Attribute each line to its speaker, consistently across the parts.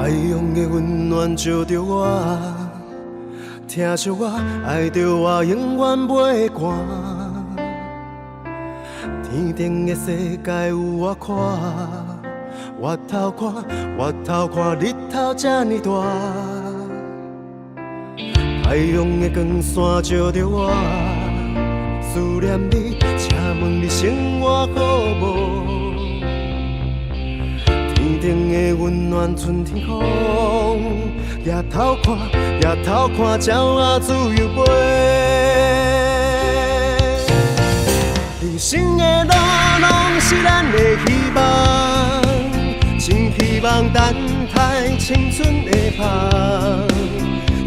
Speaker 1: 海洋的温暖照着我，听着我，爱着我，永远袂寒。天顶的世界有我看，我头看，我头看，日头这呢大。海洋的光线照着我，思念你，请问你生活好无？天顶的温暖春天风，抬头看，抬头看，鸟仔自由飞。人生的路拢是咱的希望，真希望等待青春的香，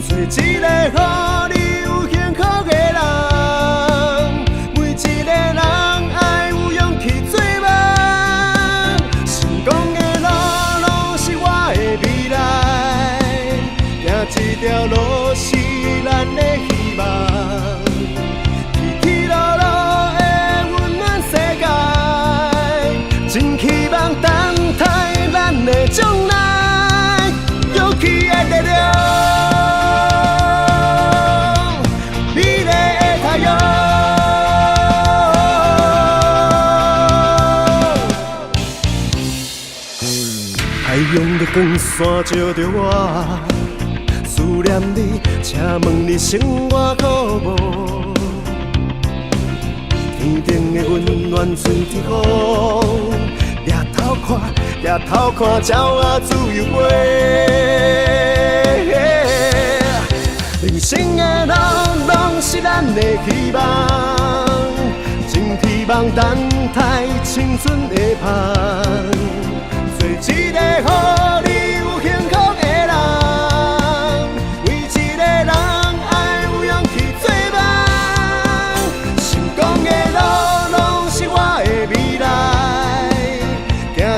Speaker 1: 做一个予你有幸福的人，每一个人爱有勇气做梦，成功的路拢是我的未来，行这条路是咱的希望。将来勇气的力量，美丽的太阳。太阳的光线照着我，思念你，请问你生活好无？天顶的温暖春天风，抬头看，抬头看，鸟仔自由飞。人生的路拢是咱的希望，真希望等待青春的香，做一个予你有幸福的人，为一个人爱有勇气做梦，成功的路拢是我的未来。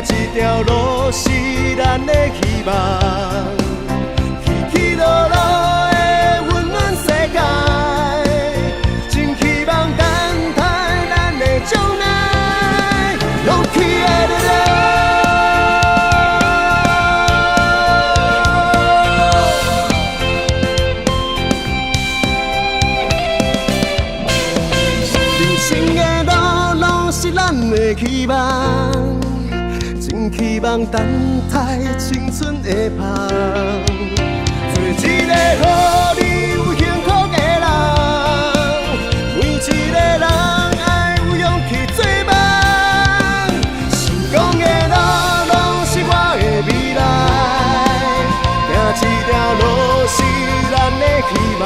Speaker 1: 这条路是咱的希望，起起落落的温暖世界，真希望等待咱的将来，勇气的力量。人生的路拢是咱的希望，真希望等待青春的香，做一个予你有幸福的人，每一个人爱有勇气做梦，成功的路拢是我的未来，行这条路是咱的希望。